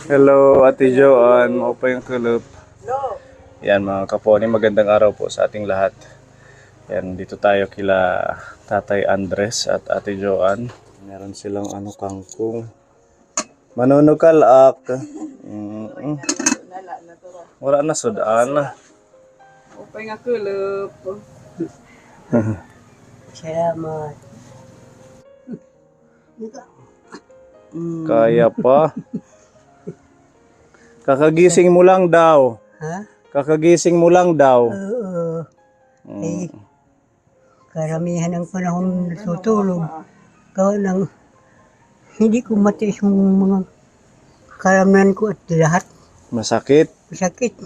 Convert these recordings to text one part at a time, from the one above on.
Hello, Ate Joanne. Mao pa yung kulop. Yan mga kaponi, magandang araw po sa ating lahat. Yan, dito tayo kila Tatay Andres at Ate Joanne. Meron silang kangkong. Manunukal ak. Wala na sudan. Upay nga kulop. Salamat. Kaya pa. Kakagising mo lang daw. Ha? Kakagising mo lang daw. Oo. Ay, karamihan ng panahon natutulog. Gawa ng hindi ko matiis yung mga karamdaman ko at lahat. Masakit. Masakit.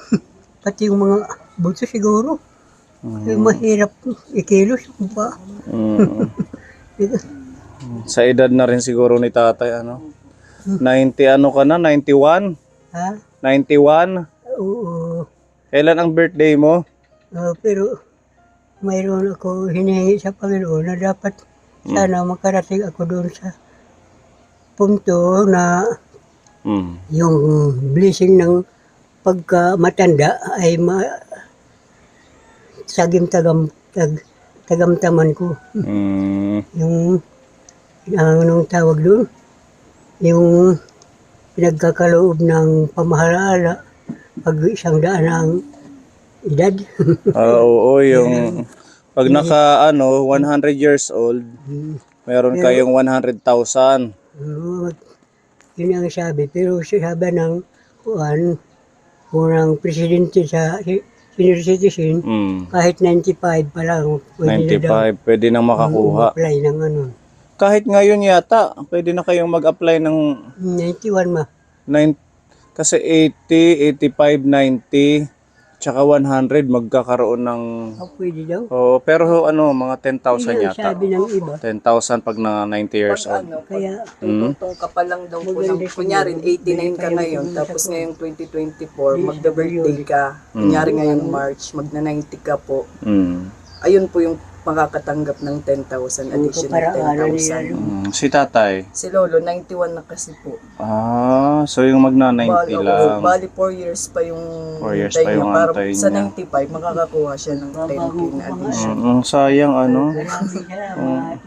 Pati yung mga buto siguro. Ay, mahirap ikilos pa. Sa edad na rin siguro ni tatay 90 ka na? 91? Ha? 91? Oo. Kailan ang birthday mo? Pero mayroon ako hinihingi sa Panginoon na dapat sana makarating ako doon sa punto na yung blessing ng pagkamatanda ay tagamtaman ko. Yung anong tawag doon? Yung pinagkakaloob ng pamahalaan pag 100 ang edad. Oo, yung pag naka 100 years old, meron kayong 100,000. Yun ang sabi. Pero sabi ng unang presidente sa senior citizen, kahit 95 pa lang, pwede 95, pwede nang makakuha. apply ng Kahit ngayon yata, pwede na kayong mag-apply ng 91 ma. kasi 80, 85, 90, tsaka 100 magkakaroon ng Pwede daw. pero mga 10,000 Yun ang yata. sabi ng iba. 10,000 pag na 90 years old. Kaya Tungtong ka pa lang daw po ng, kunyari 89 ka ngayon, tapos ngayong 2024, magda-birthday ka, kunyari ngayong March, magna-90 ka po. Ayun po yung makakatanggap ng 10,000, additional 10,000. Si tatay. Si Lolo, 91 na kasi po. So yung magna-90 lang. Bali 4 years pa yung 4 years antay pa yung niya. Para antay sa niya. 95, makakakuha siya ng 10k na addition. Sayang maraming salamat.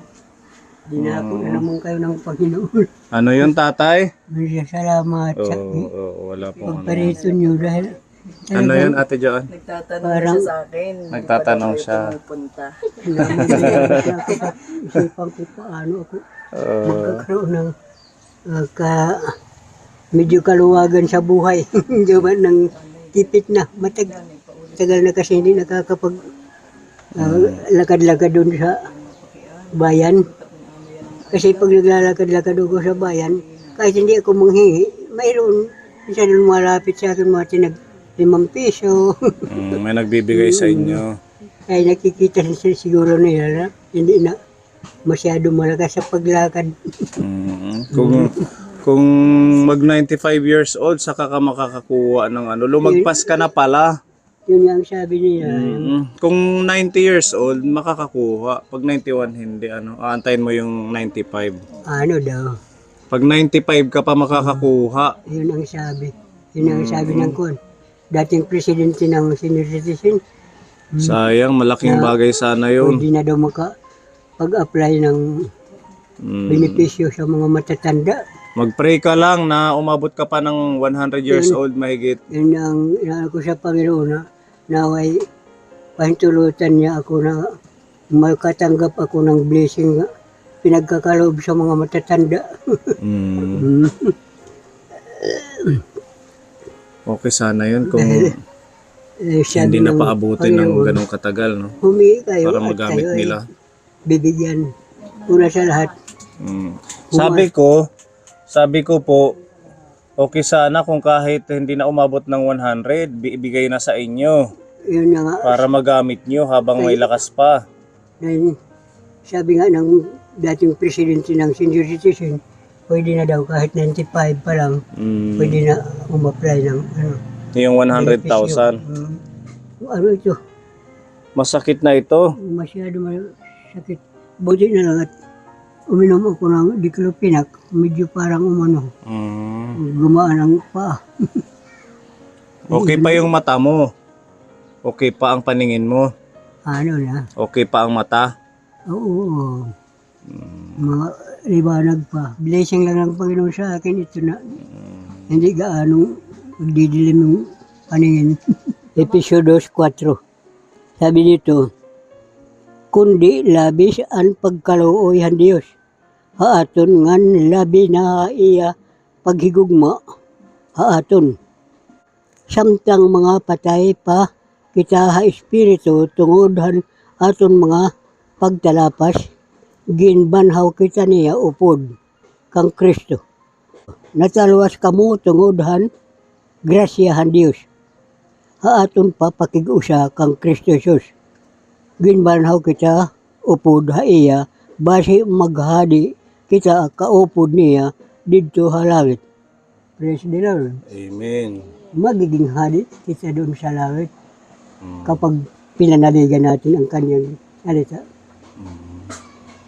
Dinako na naman kayo ng Panginoon. Ano yun tatay? Maraming salamat sa Wala pong pagparito nyo dahil Ano yun Ate Joan? Nagtatanong siya sa akin. Nagtatanong Ba't siya. tayo pumupunta? isipan ko paano ako magkakaroon ng medyo kaluwagan sa buhay. Diba, ng tipit na tagal na kasi hindi nakakapag lakad-lakad doon sa bayan. Kasi pag naglalakad-lakad ako sa bayan, kahit hindi ako manghingi, mayroon minsan malapit sa akin mga tinag 5 piso. May nagbibigay sa inyo. Ay nakikita siguro nila na hindi na masyado malakas sa paglakad. Kung mag 95 years old saka ka makakakuha ng lumagpas ka na pala. Yun ang sabi niya. Kung 90 years old makakakuha, pag 91 hindi aantayin mo yung 95. Ano daw? Pag 95 ka pa makakakuha. Yun ang sabi. Yun ang sabi ng dating presidente ng senior citizen. Sayang, malaking bagay sana yun. Hindi na daw pag-apply ng benepisyo sa mga matatanda. Mag-pray ka lang na umabot ka pa ng 100 years old mahigit. Yun ang inaano ko sa Panginoon na naway pahintulutan niya ako na makatanggap ako ng blessing na pinagkakaloob sa mga matatanda. Okay sana yun kung Sabi hindi na ng paabutin ng Panginoon, ganong katagal, no? humingi kayo Para at magamit kayo ay nila. bibigyan. Una sa lahat, Sabi ko po, okay sana kung kahit hindi na umabot ng 100, ibigay na sa inyo yun na nga, para magamit nyo habang may lakas pa. dahil sabi nga ng dating presidente ng senior citizen, pwede na daw kahit 95 pa lang, pwede na umapply ng Yung 100,000. Ano ito? Masakit na ito. Masyado masakit. Buti na lang at uminom ako ng diclofenac, medyo parang umano, gumaan ang paa. Okay pa yung mata mo. Okay pa ang paningin mo. Ano na, Okay pa ang mata. oo, mga liwanag pa. Blessing lang ng Panginoon sa akin ito na hindi gaano magdidilim yung paningin. Episodos 4. Sabi dito, kundi labis ang pagkaluoy han Dios. Haaton ngan labi na iya paghigugma. Haaton. Samtang mga patay pa kita ha espiritu tungod han aton mga pagtalapas, ginbanhaw kita niya upod kang Kristo. Natalwas kamo tungod han grasyahan Dios. Haaton pa pakig-usa kang Kristo Jesus. Ginbanhaw kita upod ha iya base maghadi kita kaupod niya didto ha langit. Praise the Lord. Amen. Magiging hadi kita doon sa langit kapag pinanaligan natin ang kanyang salita.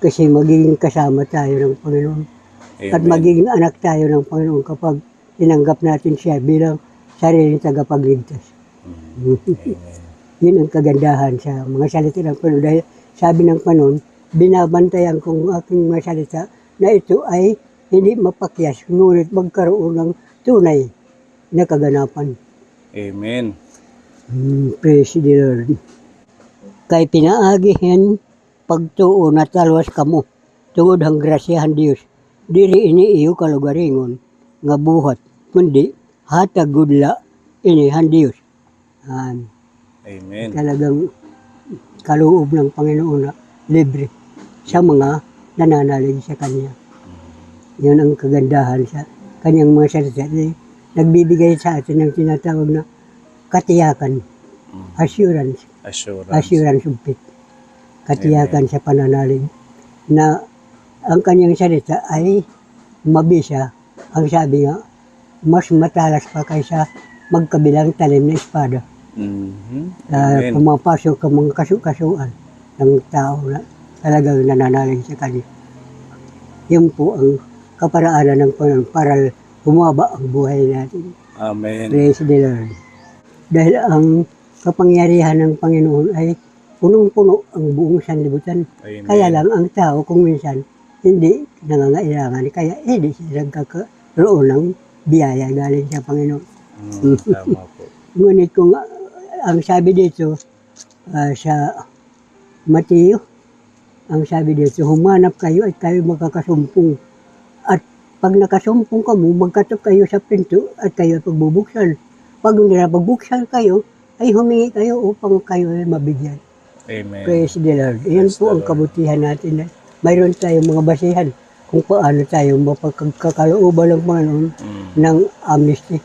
Kasi magiging kasama tayo ng Panginoon. At Amen. magiging anak tayo ng Panginoon kapag tinanggap natin siya bilang sariling tagapagligtas. Yun ang kagandahan sa mga salita ng Panginoon. Dahil sabi ng Panginoon, binabantayan kong aking mga salita na ito ay hindi mapakyas, ngunit magkaroon ng tunay na kaganapan. Amen. Praise the Lord. Kay pinaagihan pagtuo na talwas kamo, tungod ang grasyahan Dios, dili ini iyo kalugaringon, nga buhat, kundi hatag gudla ini han Dios. Amen. Talagang kaloob ng Panginoon na libre sa mga nananalig sa Kanya. Yun ang kagandahan sa Kanyang mga salita. Nagbibigay sa atin ng tinatawag na katiyakan, assurance of faith. Katiyakan sa pananalig na ang Kanyang salita ay mabisa. Ang sabi nga, mas matalas pa kaysa magkabilang talim na espada. Amen. Pumapasok ang mga kasu-kasuan ng tao na talagang nananalig sa Kanya. Yun po ang kaparaanan ng Panginoon para humaba ang buhay natin. Amen. Praise the Lord. Dahil ang kapangyarihan ng Panginoon ay punong-puno ang buong sanlibutan. Amen. Kaya lang ang tao kung minsan hindi nangangailangan, kaya hindi siya nagkakaroon ng biyaya galing sa Panginoon. Tama po. Ngunit kung ang sabi dito sa Mateo, ang sabi dito, humanap kayo at kayo magkakasumpong. At pag nakasumpong ka mo, magkatok kayo sa pinto at kayo pagbubuksan. Pag pagbuksan kayo, ay humingi kayo upang kayo ay mabigyan. Amen. Praise the Lord. Yan Praise po the ang Lord. kabutihan natin na mayroon tayong mga basihan kung paano tayo mapagkakalooban ng Panginoon ng amnesty.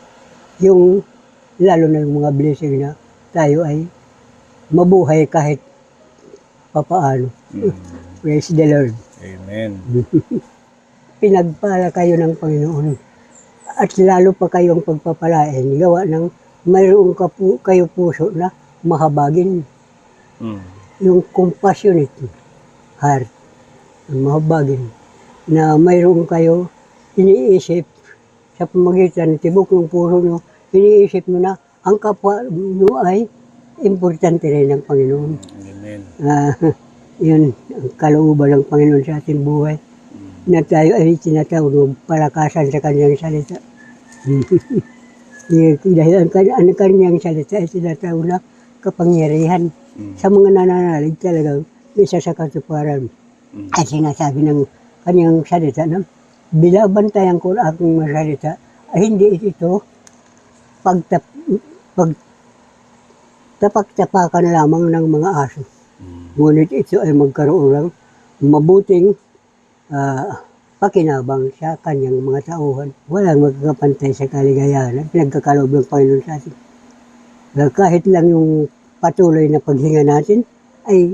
Yung lalo na yung mga blessing na tayo ay mabuhay kahit papaano. Praise the Lord. Amen. Pinagpala kayo ng Panginoon at lalo pa kayong pagpapalain gawa ng mayroong kayo puso na mahabagin. Yung compassionate heart, mahabagin, na mayroong kayo iniisip sa pamagitan ng tibok ng puso nyo, iniisip mo na ang kapwa nyo ay importante rin ng Panginoon. Amen. Yun ang kalooban ng Panginoon sa ating buhay, na tayo ay tinatawag palakasan sa Kanyang salita. Dahil ang Kanyang salita ay tinatawag na kapangyarihan sa mga nananalig talagang isa sa katuparan. At sinasabi ng Kanyang salita na binabantayan ko ang aking mga salita ay hindi ito tapak-tapakan lamang ng mga aso. Ngunit ito ay magkaroon ng mabuting pakinabang sa Kanyang mga tauhan. Walang magkakapantay sa kaligayahan. Pinagkakaloob ng Panginoon sa atin. Kahit lang yung patuloy na paghinga natin ay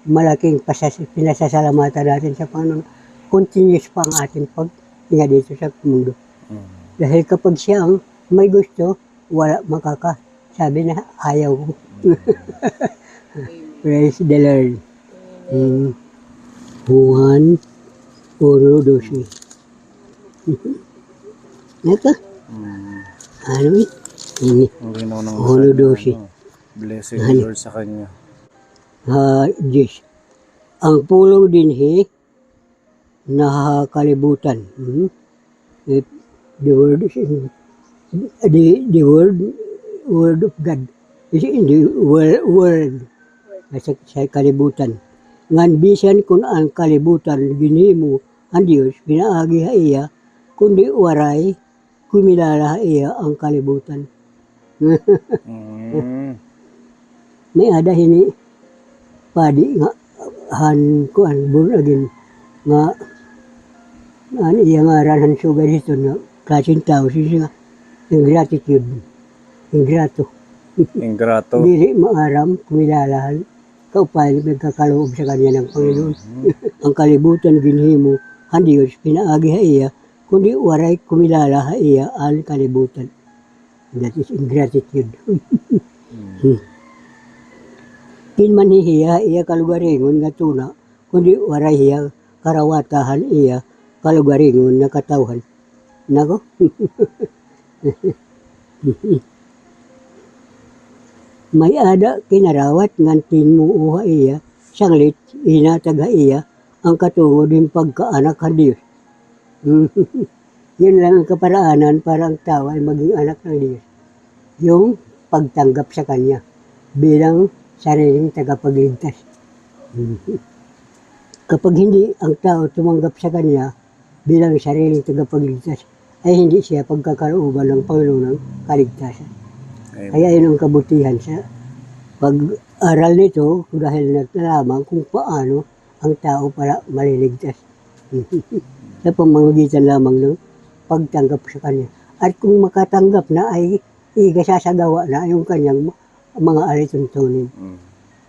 malaking pinasasalamatan natin sa Panginoon. Continuous pa ang ating paghinga dito sa mundo. Dahil kapag siya ang may gusto, wala makakasabi na ayaw ko. Praise the Lord. Juan Uno, dosi. Naka? Ano eh? Ini. Ang ginaw ng Uno, kanya, dosi. blessing ni Lord sa kanya. Diyos. Ang pulong din nakakalibutan. The word is in, the word of God is in the world. Sa kalibutan. Ngan bisan kung ang kalibutan ginhimo ang Diyos, pinaagi iya, kundi waray, kumilala iya ang kalibutan. Mm. May ada hini, padi nga, kuan born again, nga, iya nga arahan suga dito na, klaseng tao, siya nga, ingratitude, ingrato. Ingrato. Dili maaram, kumilalahan, kaupay, nagkakaloob sa kanya ng Panginoon. Ang kalibutan ginhimo, ang Diyos, pinaagi iya, kundi waray kumilala iya ang kalibutan. That is ingratitude. Kinman hiya, iya kalugaringon nga tuna, kundi waray iya, karawatahan iya, kalugaringon na katawhan. Nako? May ada kinarawat ngantin mo uha iya, sanglit inataga iya, ang katungo din pagkaanak ng Diyos. Yun lang ang kaparaanan para ang tao ay maging anak ng Diyos. Yung pagtanggap sa Kanya bilang sariling tagapagligtas. Kapag hindi ang tao tumanggap sa Kanya bilang sariling tagapagligtas, ay hindi siya pagkakalooban ng Panginoon ng kaligtasan. Amen. Kaya yun ang kabutihan sa pag-aral nito dahil nalaman kung paano ang tao pala maliligtas. Sa pamamagitan lamang ng pagtanggap sa Kanya. At kung makatanggap na ay igasasagawa na yung kanyang mga alituntunin.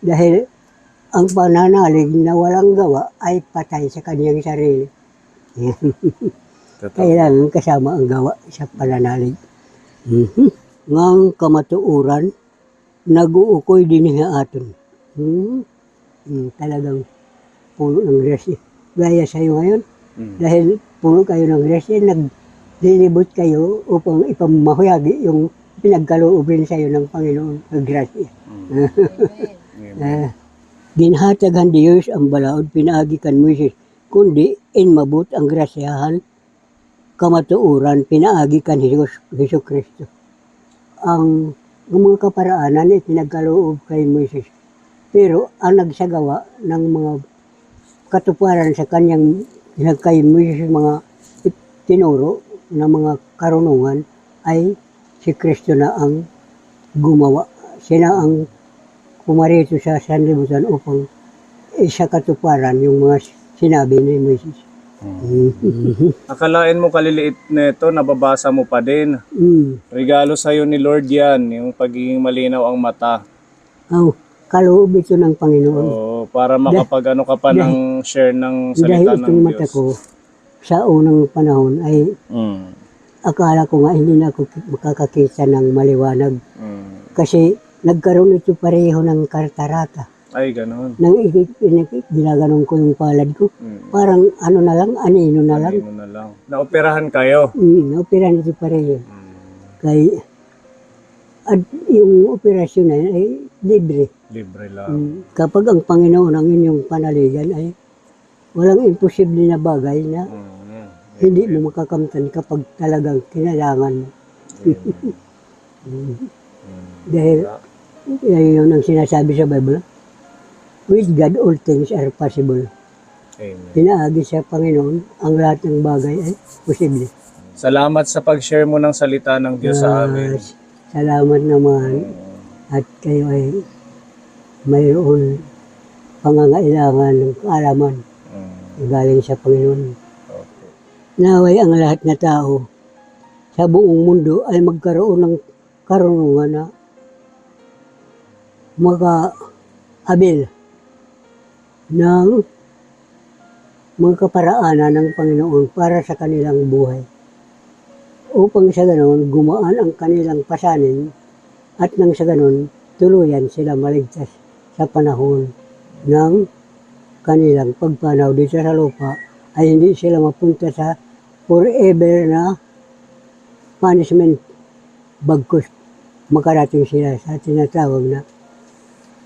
Dahil ang pananalig na walang gawa ay patay sa kanyang sarili. Totoo. Kailangan kasama ang gawa sa pananalig. Ngang kamatuuran, nag-uukoy din niya aton. Talagang puno ng grasya. Gaya sa'yo ngayon, dahil puno kayo ng grasya, naglilibot kayo upang ipamahuyagi yung pinagkaloob rin sa'yo ng Panginoon ng grasya. Ginhataghan Diyos ang balaod, pinaagikan Moises, kundi inmabot ang grasyahan, kamatuuran, pinaagikan Hesus Kristo. Ang mga kaparaanan ay pinagkaloob kay Moises. Pero ang nagsagawa ng mga katuparan sa kanyang kay Moises mga tinuro na mga karunungan ay si Kristo na ang gumawa. Siya na ang pumarito sa sanlibutan upang sa katuparan yung mga sinabi ni Moises. Akalain mo kaliliit nito, nababasa mo pa din. Regalo sa'yo ni Lord yan, yung pagiging malinaw ang mata. Kaloob ito ng Panginoon. Para makapag-ano ka pa ng share ng salita Dahil ng itong Diyos. mata ko sa unang panahon ay akala ko nga hindi na ako makakakita ng maliwanag. Kasi nagkaroon ito pareho ng kartarata. Ay, gano'n. Nang ginaganon ko yung palad ko, parang ano na lang, anino na lang. Ano na lang. Naoperahan kayo. Naoperahan ito pareho. Kaya, at yung operasyon na yun ay libre. Libre lang. Kapag ang Panginoon ang inyong panaligan ay walang imposible na bagay na hindi mo makakamtan kapag talagang kinailangan mo. Dahil yun ang sinasabi sa Bible, with God all things are possible. Amen. Pinaagi sa Panginoon ang lahat ng bagay ay posible. Salamat sa pag-share mo ng salita ng Diyos sa amin. Salamat naman at kayo ay mayroon pangangailangan ng kaalaman galing sa Panginoon. Naway ang lahat na tao sa buong mundo ay magkaroon ng karunungan na maka-abil ng mga kaparaanan ng Panginoon para sa kanilang buhay. Upang sa ganon, gumaan ang kanilang pasanin at nang sa ganon, tuluyan sila maligtas sa panahon ng kanilang pagpanaw dito sa lupa ay hindi sila mapunta sa forever na punishment bagkus makarating sila sa tinatawag na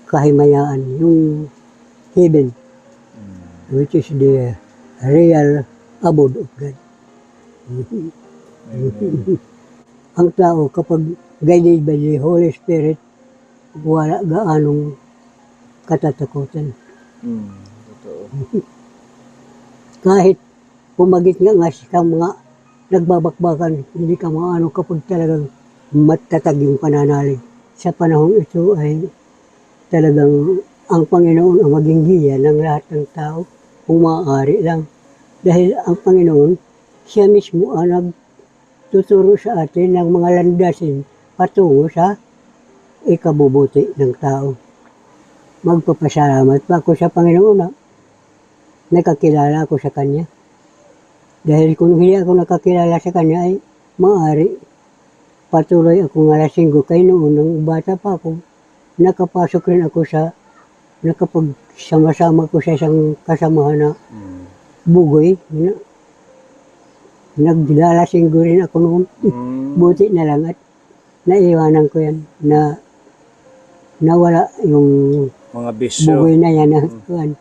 kahimayaan, yung heaven, which is the real abode of God. Ang tao kapag guided by the Holy Spirit, wala gaanong katatakutan. Totoo. Kahit pumagit nga sa mga nagbabakbakan, hindi ka maano kapag talagang matatag yung pananalig. Sa panahon ito ay talagang ang Panginoon ang maging giya ng lahat ng tao kung maaari lang. Dahil ang Panginoon, siya mismo ang nagtuturo sa atin ng mga landasin patungo sa ikabubuti ng tao. Magpapasalamat pa ako sa Panginoon na nakakilala ako sa Kanya. Dahil kung hindi ako nakakilala sa Kanya ay maaari patuloy akong alasinggo kay noon nung bata pa ako. Nakapasok rin ako sa nakapagsama-sama ko sa isang kasamahan na bugoy. Naglalasinggo rin ako noon. Buti na lang at naiwanan ko yan na nawala yung Mga bisyo. bugoy na yan na kuwan.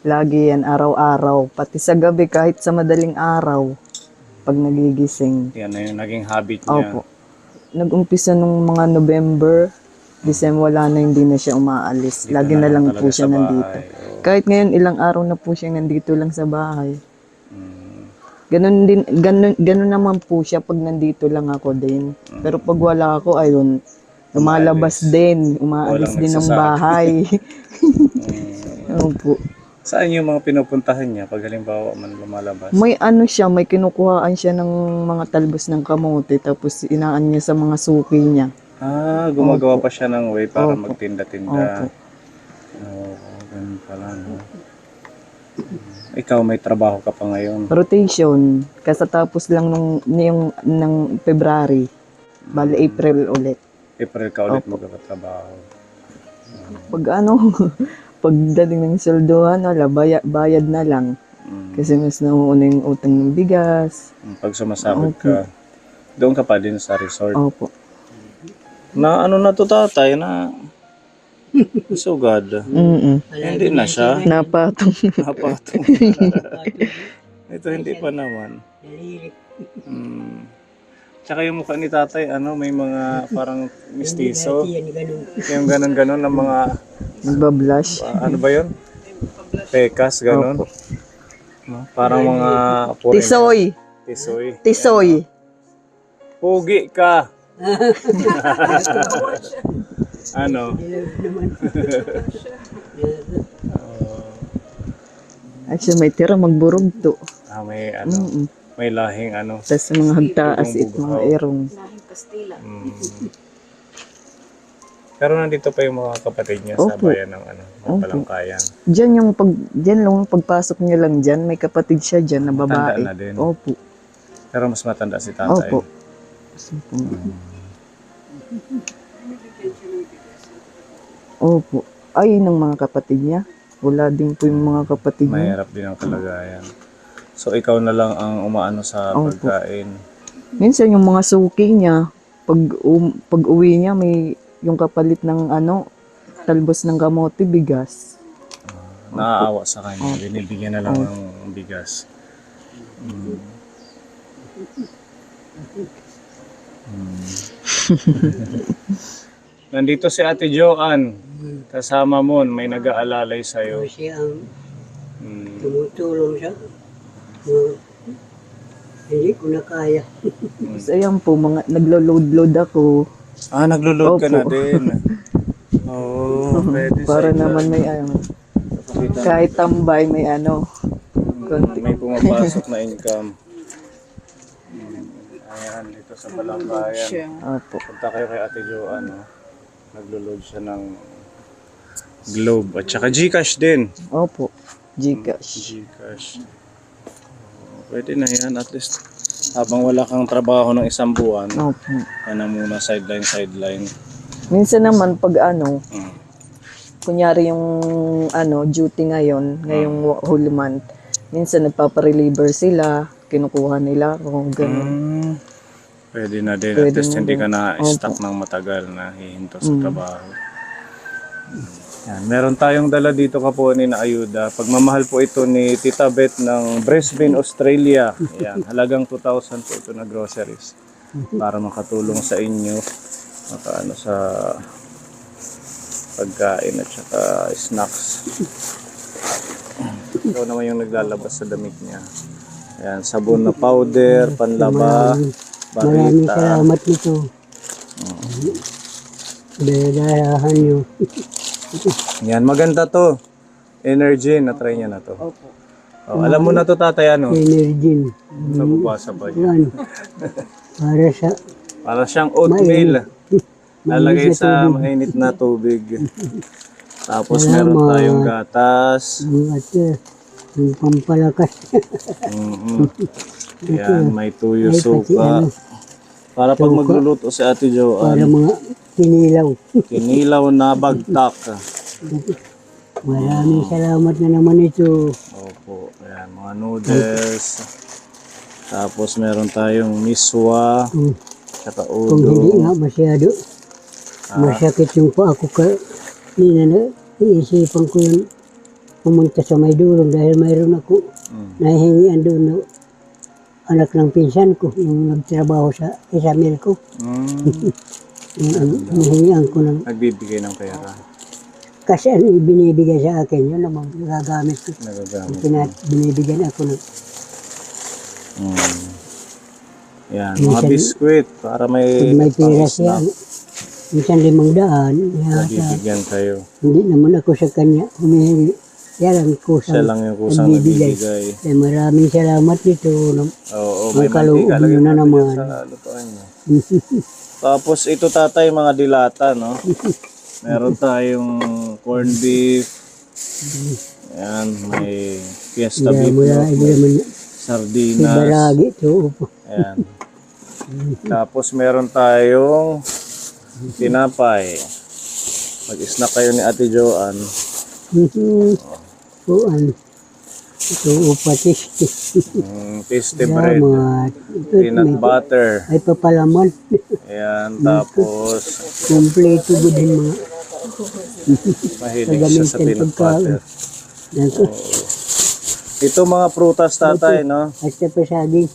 Lagi yan, araw-araw. Pati sa gabi, kahit sa madaling araw, pag nagigising. Yan na yung naging habit niya. Opo. Nag-umpisa nung mga November, December, wala na, hindi na siya umaalis. Dito Lagi na lang talaga po siya sa nandito. bahay. Oo. Kahit ngayon, ilang araw na po siya nandito lang sa bahay. Mm. Ganun naman po siya pag nandito lang ako din. Pero pag wala ako, ayun, lumalabas din, umaalis Walang din ng nagsasabi. bahay. Opo. Saan yung mga pinupuntahan niya pag halimbawa man lumalabas? May ano siya, may kinukuhaan siya ng mga talbos ng kamote, tapos inaan niya sa mga suki niya. Gumagawa pa siya ng way para Opo. magtinda-tinda. Oo, ganun pala, no? Ikaw, may trabaho ka pa ngayon. Rotation, kasatapos lang ng February, bali April ulit. April ka ulit magkatrabaho. Pag pagdating ng soldohan, bayad na lang. Kasi mas nauuna yung utang ng bigas. Pag sumasabit ka, doon ka pa din sa resort. Opo. Na ano na to tatay na sugad. Hindi na siya. Napatong. Napatong. Ito hindi pa naman. Tsaka yung mukha ni tatay, may mga parang mistiso. Yung ganon-ganon ng mga, Nagbablush. ano ba yun? Pekas, ganon. No? Parang mga Tisoy. Tisoy. Tisoy. Pugi ka. Ano? Actually, may tira magburog to. May may lahing Tapos mga hagtaas it mga erong. Pero nandito pa yung mga kapatid niya sa Opo. bayan ng Palangkayan. Diyan lang pagpasok niya lang diyan, may kapatid siya diyan na babae. Matanda na din. Opo. Pero mas matanda si tatay. Opo. Opo. Ay, ng mga kapatid niya. Wala din po yung mga kapatid niya. Mahirap din ang kalagayan. So ikaw na lang ang umaano sa Opo. pagkain. Minsan yung mga suki niya, pag uwi niya, may yung kapalit ng talbos ng kamote, bigas. Naaawa sa kanya. Binibigyan na lang ng bigas. Nandito si Ate Joanne. Kasama mo, may nag-aalalay sa'yo. Siya ang tumutulong siya. Hindi ko na kaya. So, ayan po, naglo-load ako. Naglo-load ka na Opo. din. Oo, pwede Para sa naman may kahit tambay may konti. may pumapasok na income. Ayan, dito sa Balangkayan. Opo. Punta kayo kay Ate Joanne. Naglo-load siya ng Globe at saka Gcash din. Opo. Gcash. Gcash. Pwede na yan at least habang wala kang trabaho ng isang buwan. Opo. Yan na muna sideline. Minsan naman pag Mm. kunyari yung duty ngayong whole month, Minsan nagpapa-reliever sila, kinukuha nila kung gano'n. Pwede na din. Pwede At least na hindi din. ka na stuck ng matagal na hihinto sa trabaho. Yan. Meron tayong dala dito kaponi na ayuda. Pagmamahal po ito ni Tita Beth ng Brisbane, Australia. Yan. Halagang 2,000 po ito na groceries. Para makatulong sa inyo. Makaano sa pagkain at saka snacks. Ikaw naman yung naglalabas sa damit niya. Ayan, sabon na powder, panlaba, Maraming barita. salamat nito. Dadahan nyo. Yan, maganda to. Energy, na-try niya na to. Opo. Oh, alam mo na to, tatay, ano? Energy. Nabubasa pa niya. Yan. Para sa Para siyang oatmeal. Lalagay sa mainit na tubig. Tapos meron tayong gatas. yung pampalakas. Yan, may tuyo, Ay, pati suka. ano, Para pag magluluto si Ate para Joanne, mga kinilaw. kinilaw na bagtak. Maraming salamat na naman ito. Opo, ayan, mga noodles. Tapos meron tayong miswa, saka Kung hindi udo. nga masyado, masakit yung pa ako iisipan ko yung pumunta sa may dulong dahil mayroon ako nahihingian doon na anak ng pinsan ko, yung nagtrabaho sa Isabel ko. Nahihingian ko ng Nagbibigay ng pera. kasi ano binibigay sa akin, yun naman nagagamit ko. Nagagamit. Binibigyan ako ng Yan, mga biskwit para may, pag may pera siya, pang-snack. minsan 500, yata. Nabibigyan kayo. Hindi naman ako sa kanya humihingi. Yan ang Siya kusang lang yung kusang nagbibigay. Eh, maraming salamat dito. Oo, Ang may kaloob mantika. mo Lagyan na natin naman. sa lutuan niya. Tapos ito tatay, mga dilata, no? Meron tayong corned beef. Yan, may fiesta beef. Mula no? naman Sardinas. ibaragi ito. Ayan. Tapos meron tayong tinapay. Mag-snack kayo ni Ate Joanne. Kuan. Ito upatis. Tasty bread. Salamat. Ito Peanut butter. ay papalaman. Ayan, tapos Kompleto din mga mahilig siya sa peanut butter. Nako. Ito mga prutas tatay, no? At sa pasaging.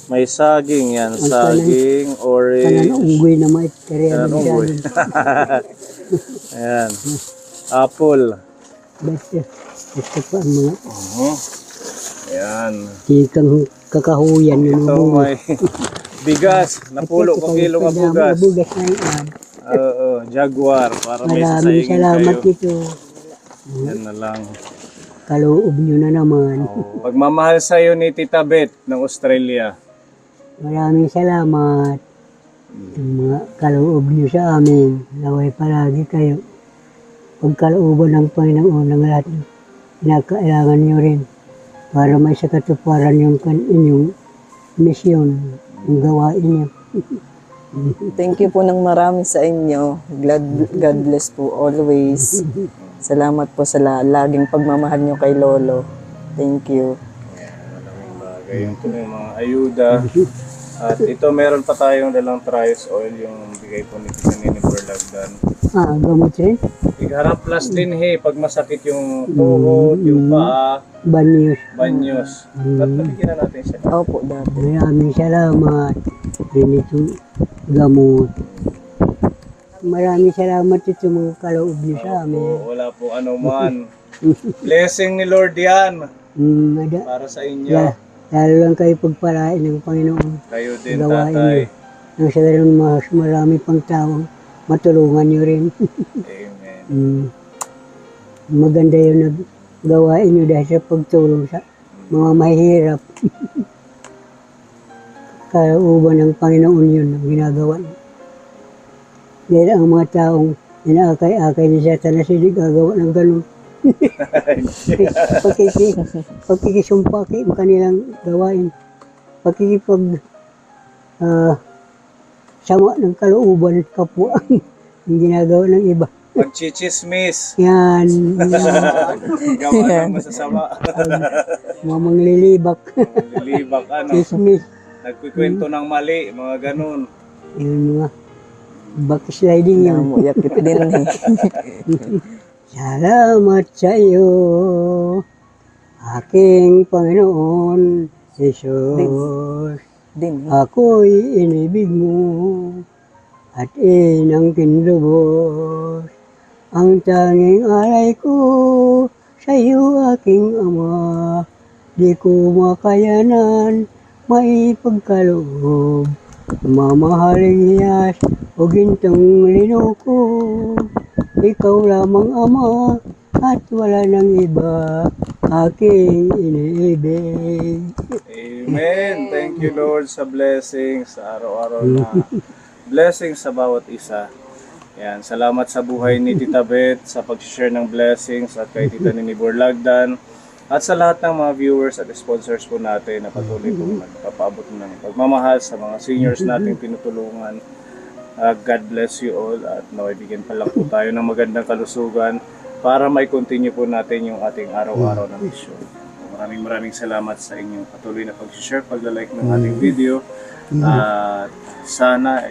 May saging yan. Saging, Kanan orange. unggoy na may karya Kanan ng unggoy. saging. Ayan. Apple. Basta pa ang mga Ayan. chikang kakahuyan yung Ito may bigas. Napulo ko kilo ng bugas. Bugas na yan. Oo, Jaguar. Para may Maraming sasayangin salamat kayo. ito. Yan na lang. Kaloob nyo na naman. Pagmamahal sa'yo ni Tita Beth ng Australia. Maraming salamat. Yung mga kaloob nyo sa amin. Naway palagi kayo. Pagkalooban ng Panginoon ng lahat ng kinakailangan nyo rin para may sa katuparan yung inyong misyon, yung gawain nyo. Thank you po ng marami sa inyo. God bless po always. Salamat po sa laging pagmamahal nyo kay Lolo. Thank you. Maraming bagay. Yung mga ayuda. At ito meron pa tayong dalang trials oil yung bigay po ni Nini Berlagdan. Gamot rin. Iharap plus din pag masakit yung tuhod, yung paa, Banyos. banyos. At nabigyan na natin siya. Opo, dati. Maraming salamat. Rin itong gamot. Maraming salamat ito mga kaloob nyo sa amin. Wala po ano man. Blessing ni Lord yan para sa inyo. Lalo lang kayo pagpalain ng Panginoon. Kayo din, Gawain tatay. Nang sa ganun mas marami pang taong matulungan nyo rin. Amen. Maganda yung naggawain nyo dahil sa pagtulong sa mga mahirap. Kalooban ng Panginoon yun ang ginagawa nyo. Dahil ang mga taong inaakay-akay ni Satanas hindi gagawa ng ganun. Pakikisumpaki ang kanilang gawain. Pakikipag sama ng kalooban at kapwa ang ginagawa ng iba. Magchichismis. Yan. Gawa ng masasama. Mga manglilibak. Lilibak, ano. Kismis. Nagkikwento ng mali, mga ganun. Yun mga backsliding yun. Yakit din eh. Salamat sa iyo, aking Panginoon Jesus. Ako'y inibig mo at inangkin lubos. Ang tanging alay ko sa iyo, aking Ama. Di ko makayanan maipagkaloob. Mamahaling hiyas o gintong linuko. Ikaw lamang Ama at wala nang iba aking iniibig. Amen. Thank you, Lord, sa blessings, sa araw-araw na blessings sa bawat isa. Yan, salamat sa buhay ni Tita Beth, sa pag-share ng blessings at kay Tita Nini Borlagdan. At sa lahat ng mga viewers at sponsors po natin na patuloy pong nagpapaabot ng pagmamahal sa mga seniors nating pinutulungan. God bless you all at naway pa lang po tayo ng magandang kalusugan para may continue po natin yung ating araw-araw na mission. Maraming salamat sa inyong patuloy na pag-share, pag-like ng ating video. At sana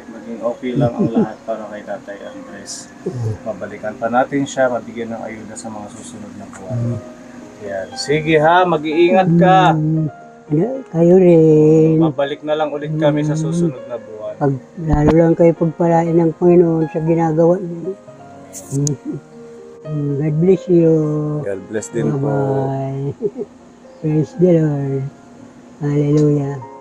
maging okay lang ang lahat para kay Tatay Andres. Mabalikan pa natin siya, mabigyan ng ayuda sa mga susunod na buwan. Yan. Sige ha, mag-iingat ka. Kayo rin. Mabalik na lang ulit kami sa susunod na buwan. Lalo lang kayo pagpalain ng Panginoon sa ginagawa niyo. God bless you. God bless din po. Bye-bye. Praise the Lord. Hallelujah.